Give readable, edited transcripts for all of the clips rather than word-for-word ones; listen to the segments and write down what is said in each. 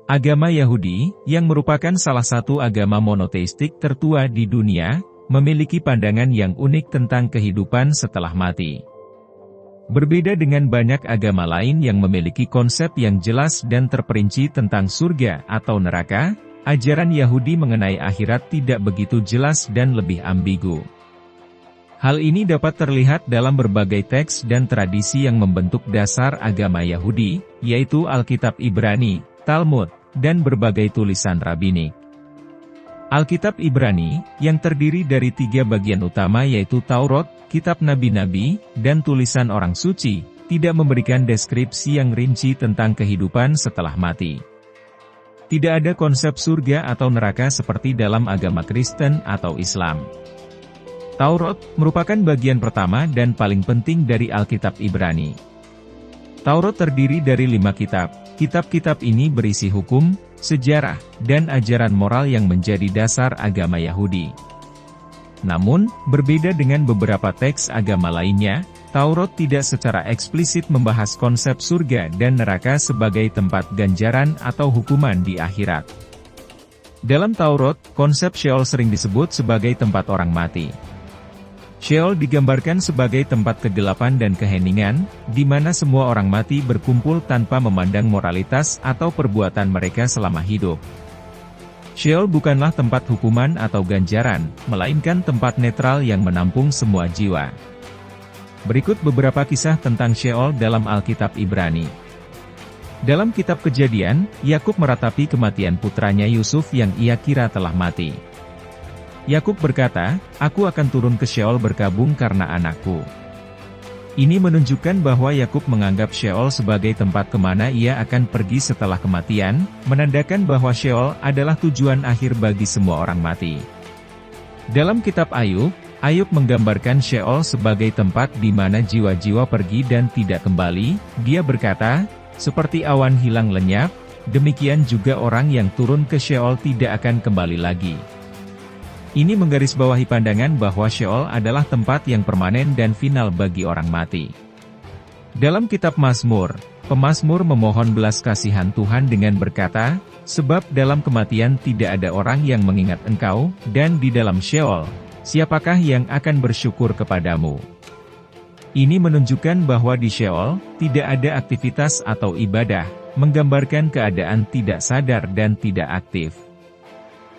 Agama Yahudi, yang merupakan salah satu agama monoteistik tertua di dunia, memiliki pandangan yang unik tentang kehidupan setelah mati. Berbeda dengan banyak agama lain yang memiliki konsep yang jelas dan terperinci tentang surga atau neraka, ajaran Yahudi mengenai akhirat tidak begitu jelas dan lebih ambigu. Hal ini dapat terlihat dalam berbagai teks dan tradisi yang membentuk dasar agama Yahudi, yaitu Alkitab Ibrani, Talmud, dan berbagai tulisan rabbinik. Alkitab Ibrani, yang terdiri dari 3 bagian utama yaitu Taurat, kitab nabi-nabi, dan tulisan orang suci, tidak memberikan deskripsi yang rinci tentang kehidupan setelah mati. Tidak ada konsep surga atau neraka seperti dalam agama Kristen atau Islam. Taurat merupakan bagian pertama dan paling penting dari Alkitab Ibrani. Taurat terdiri dari 5 kitab. Kitab-kitab ini berisi hukum, sejarah, dan ajaran moral yang menjadi dasar agama Yahudi. Namun, berbeda dengan beberapa teks agama lainnya, Taurat tidak secara eksplisit membahas konsep surga dan neraka sebagai tempat ganjaran atau hukuman di akhirat. Dalam Taurat, konsep Sheol sering disebut sebagai tempat orang mati. Sheol digambarkan sebagai tempat kegelapan dan keheningan, di mana semua orang mati berkumpul tanpa memandang moralitas atau perbuatan mereka selama hidup. Sheol bukanlah tempat hukuman atau ganjaran, melainkan tempat netral yang menampung semua jiwa. Berikut beberapa kisah tentang Sheol dalam Alkitab Ibrani. Dalam kitab Kejadian, Yakub meratapi kematian putranya Yusuf yang ia kira telah mati. Yakub berkata, "Aku akan turun ke Sheol berkabung karena anakku." Ini menunjukkan bahwa Yakub menganggap Sheol sebagai tempat kemana ia akan pergi setelah kematian, menandakan bahwa Sheol adalah tujuan akhir bagi semua orang mati. Dalam kitab Ayub, Ayub menggambarkan Sheol sebagai tempat di mana jiwa-jiwa pergi dan tidak kembali. Dia berkata, "Seperti awan hilang lenyap, demikian juga orang yang turun ke Sheol tidak akan kembali lagi." Ini menggarisbawahi pandangan bahwa Sheol adalah tempat yang permanen dan final bagi orang mati. Dalam kitab Mazmur, pemazmur memohon belas kasihan Tuhan dengan berkata, "Sebab dalam kematian tidak ada orang yang mengingat Engkau, dan di dalam Sheol, siapakah yang akan bersyukur kepadamu?" Ini menunjukkan bahwa di Sheol, tidak ada aktivitas atau ibadah, menggambarkan keadaan tidak sadar dan tidak aktif.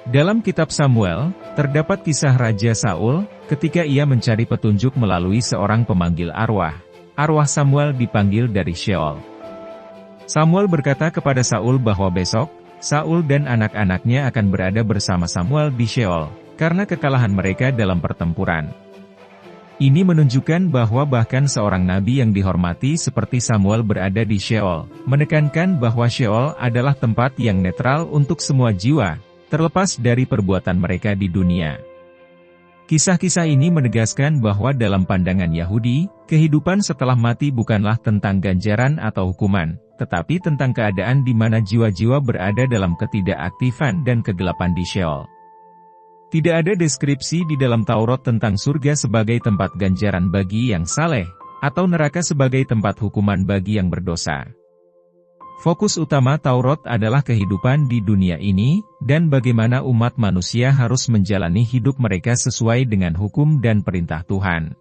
Dalam kitab Samuel, terdapat kisah Raja Saul, ketika ia mencari petunjuk melalui seorang pemanggil arwah. Arwah Samuel dipanggil dari Sheol. Samuel berkata kepada Saul bahwa besok, Saul dan anak-anaknya akan berada bersama Samuel di Sheol, karena kekalahan mereka dalam pertempuran. Ini menunjukkan bahwa bahkan seorang nabi yang dihormati seperti Samuel berada di Sheol, menekankan bahwa Sheol adalah tempat yang netral untuk semua jiwa, terlepas dari perbuatan mereka di dunia. Kisah-kisah ini menegaskan bahwa dalam pandangan Yahudi, kehidupan setelah mati bukanlah tentang ganjaran atau hukuman, tetapi tentang keadaan di mana jiwa-jiwa berada dalam ketidakaktifan dan kegelapan di Sheol. Tidak ada deskripsi di dalam Taurat tentang surga sebagai tempat ganjaran bagi yang saleh, atau neraka sebagai tempat hukuman bagi yang berdosa. Fokus utama Taurat adalah kehidupan di dunia ini, dan bagaimana umat manusia harus menjalani hidup mereka sesuai dengan hukum dan perintah Tuhan.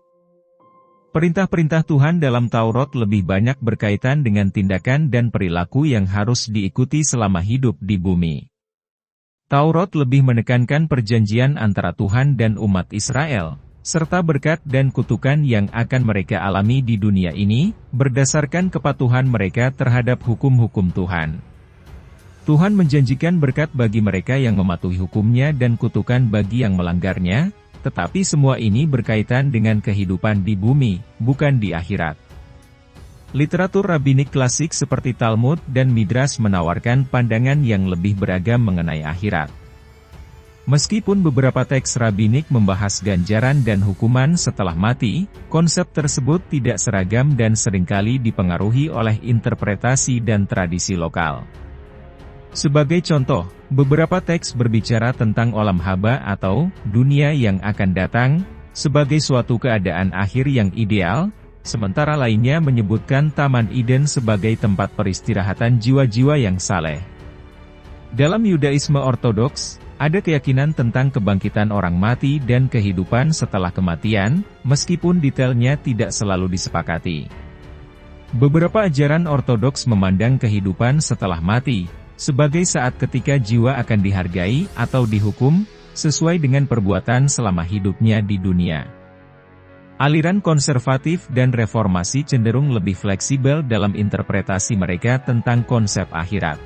Perintah-perintah Tuhan dalam Taurat lebih banyak berkaitan dengan tindakan dan perilaku yang harus diikuti selama hidup di bumi. Taurat lebih menekankan perjanjian antara Tuhan dan umat Israel, serta berkat dan kutukan yang akan mereka alami di dunia ini, berdasarkan kepatuhan mereka terhadap hukum-hukum Tuhan. Tuhan menjanjikan berkat bagi mereka yang mematuhi hukumnya dan kutukan bagi yang melanggarnya, tetapi semua ini berkaitan dengan kehidupan di bumi, bukan di akhirat. Literatur rabbinik klasik seperti Talmud dan Midrash menawarkan pandangan yang lebih beragam mengenai akhirat. Meskipun beberapa teks rabbinik membahas ganjaran dan hukuman setelah mati, konsep tersebut tidak seragam dan seringkali dipengaruhi oleh interpretasi dan tradisi lokal. Sebagai contoh, beberapa teks berbicara tentang olam haba atau dunia yang akan datang, sebagai suatu keadaan akhir yang ideal, sementara lainnya menyebutkan Taman Eden sebagai tempat peristirahatan jiwa-jiwa yang saleh. Dalam Yudaisme Ortodoks, ada keyakinan tentang kebangkitan orang mati dan kehidupan setelah kematian, meskipun detailnya tidak selalu disepakati. Beberapa ajaran Ortodoks memandang kehidupan setelah mati sebagai saat ketika jiwa akan dihargai atau dihukum sesuai dengan perbuatan selama hidupnya di dunia. Aliran konservatif dan reformasi cenderung lebih fleksibel dalam interpretasi mereka tentang konsep akhirat.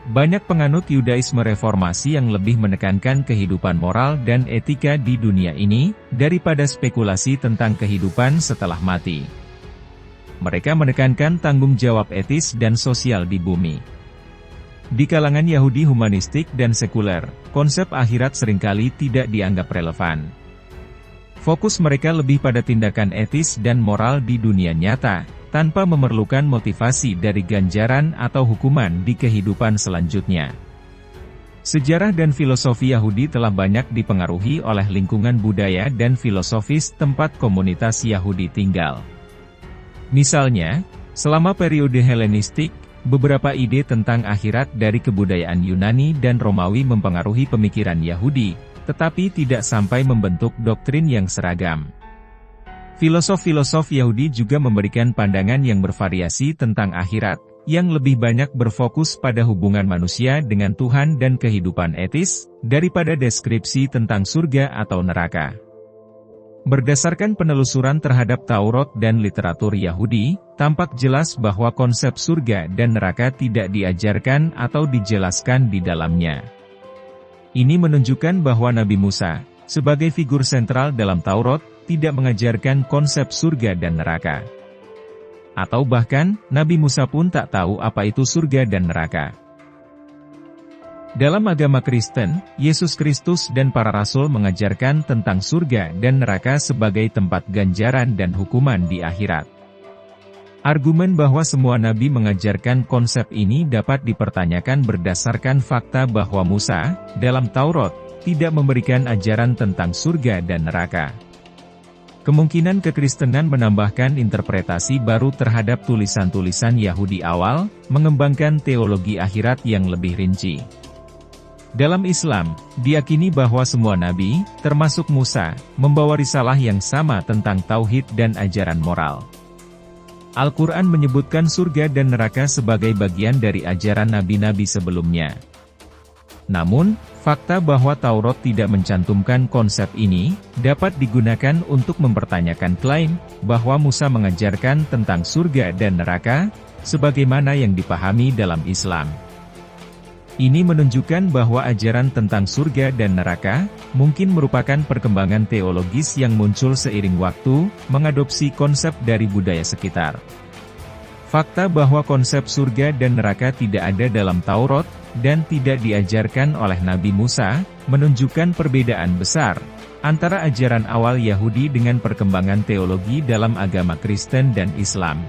Banyak penganut Yudaisme reformasi yang lebih menekankan kehidupan moral dan etika di dunia ini, daripada spekulasi tentang kehidupan setelah mati. Mereka menekankan tanggung jawab etis dan sosial di bumi. Di kalangan Yahudi humanistik dan sekuler, konsep akhirat seringkali tidak dianggap relevan. Fokus mereka lebih pada tindakan etis dan moral di dunia nyata, tanpa memerlukan motivasi dari ganjaran atau hukuman di kehidupan selanjutnya. Sejarah dan filosofi Yahudi telah banyak dipengaruhi oleh lingkungan budaya dan filosofis tempat komunitas Yahudi tinggal. Misalnya, selama periode Helenistik, beberapa ide tentang akhirat dari kebudayaan Yunani dan Romawi mempengaruhi pemikiran Yahudi, tetapi tidak sampai membentuk doktrin yang seragam. Filosof-filosof Yahudi juga memberikan pandangan yang bervariasi tentang akhirat, yang lebih banyak berfokus pada hubungan manusia dengan Tuhan dan kehidupan etis, daripada deskripsi tentang surga atau neraka. Berdasarkan penelusuran terhadap Taurat dan literatur Yahudi, tampak jelas bahwa konsep surga dan neraka tidak diajarkan atau dijelaskan di dalamnya. Ini menunjukkan bahwa Nabi Musa, sebagai figur sentral dalam Taurat, tidak mengajarkan konsep surga dan neraka. Atau bahkan, Nabi Musa pun tak tahu apa itu surga dan neraka. Dalam agama Kristen, Yesus Kristus dan para rasul mengajarkan tentang surga dan neraka sebagai tempat ganjaran dan hukuman di akhirat. Argumen bahwa semua nabi mengajarkan konsep ini dapat dipertanyakan berdasarkan fakta bahwa Musa, dalam Taurat, tidak memberikan ajaran tentang surga dan neraka. Kemungkinan kekristenan menambahkan interpretasi baru terhadap tulisan-tulisan Yahudi awal, mengembangkan teologi akhirat yang lebih rinci. Dalam Islam, diyakini bahwa semua nabi, termasuk Musa, membawa risalah yang sama tentang tauhid dan ajaran moral. Al-Quran menyebutkan surga dan neraka sebagai bagian dari ajaran nabi-nabi sebelumnya. Namun, fakta bahwa Taurat tidak mencantumkan konsep ini, dapat digunakan untuk mempertanyakan klaim, bahwa Musa mengajarkan tentang surga dan neraka, sebagaimana yang dipahami dalam Islam. Ini menunjukkan bahwa ajaran tentang surga dan neraka, mungkin merupakan perkembangan teologis yang muncul seiring waktu, mengadopsi konsep dari budaya sekitar. Fakta bahwa konsep surga dan neraka tidak ada dalam Taurat, dan tidak diajarkan oleh Nabi Musa, menunjukkan perbedaan besar antara ajaran awal Yahudi dengan perkembangan teologi dalam agama Kristen dan Islam.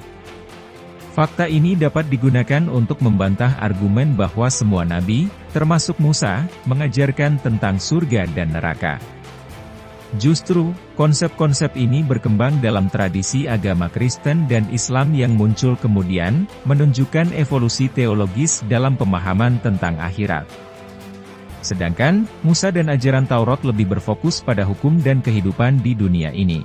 Fakta ini dapat digunakan untuk membantah argumen bahwa semua nabi, termasuk Musa, mengajarkan tentang surga dan neraka. Justru, konsep-konsep ini berkembang dalam tradisi agama Kristen dan Islam yang muncul kemudian, menunjukkan evolusi teologis dalam pemahaman tentang akhirat. Sedangkan, Musa dan ajaran Taurat lebih berfokus pada hukum dan kehidupan di dunia ini.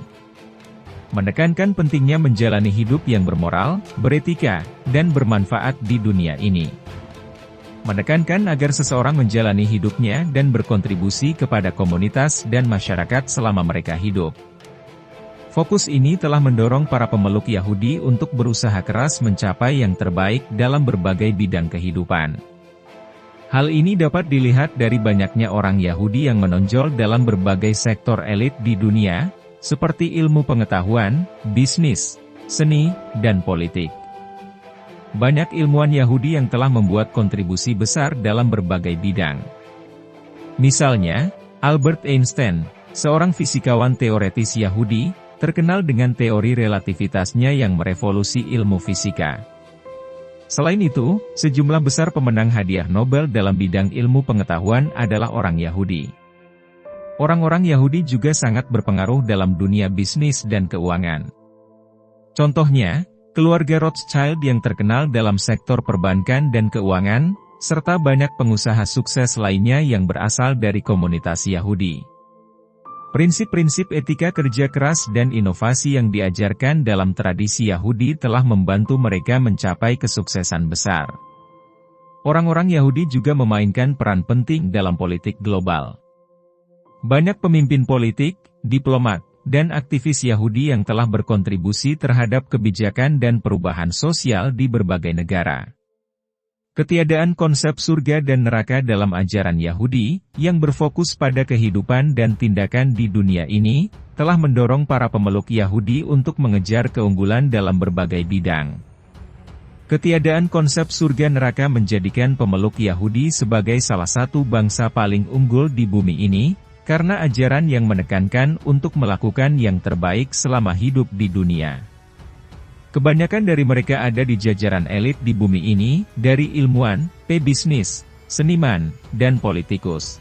Menekankan pentingnya menjalani hidup yang bermoral, beretika, dan bermanfaat di dunia ini. Menekankan agar seseorang menjalani hidupnya dan berkontribusi kepada komunitas dan masyarakat selama mereka hidup. Fokus ini telah mendorong para pemeluk Yahudi untuk berusaha keras mencapai yang terbaik dalam berbagai bidang kehidupan. Hal ini dapat dilihat dari banyaknya orang Yahudi yang menonjol dalam berbagai sektor elit di dunia, seperti ilmu pengetahuan, bisnis, seni, dan politik. Banyak ilmuwan Yahudi yang telah membuat kontribusi besar dalam berbagai bidang. Misalnya, Albert Einstein, seorang fisikawan teoretis Yahudi, terkenal dengan teori relativitasnya yang merevolusi ilmu fisika. Selain itu, sejumlah besar pemenang hadiah Nobel dalam bidang ilmu pengetahuan adalah orang Yahudi. Orang-orang Yahudi juga sangat berpengaruh dalam dunia bisnis dan keuangan. Contohnya, keluarga Rothschild yang terkenal dalam sektor perbankan dan keuangan, serta banyak pengusaha sukses lainnya yang berasal dari komunitas Yahudi. Prinsip-prinsip etika kerja keras dan inovasi yang diajarkan dalam tradisi Yahudi telah membantu mereka mencapai kesuksesan besar. Orang-orang Yahudi juga memainkan peran penting dalam politik global. Banyak pemimpin politik, diplomat, dan aktivis Yahudi yang telah berkontribusi terhadap kebijakan dan perubahan sosial di berbagai negara. Ketiadaan konsep surga dan neraka dalam ajaran Yahudi, yang berfokus pada kehidupan dan tindakan di dunia ini, telah mendorong para pemeluk Yahudi untuk mengejar keunggulan dalam berbagai bidang. Ketiadaan konsep surga neraka menjadikan pemeluk Yahudi sebagai salah satu bangsa paling unggul di bumi ini, karena ajaran yang menekankan untuk melakukan yang terbaik selama hidup di dunia. Kebanyakan dari mereka ada di jajaran elit di bumi ini, dari ilmuwan, pebisnis, seniman, dan politikus.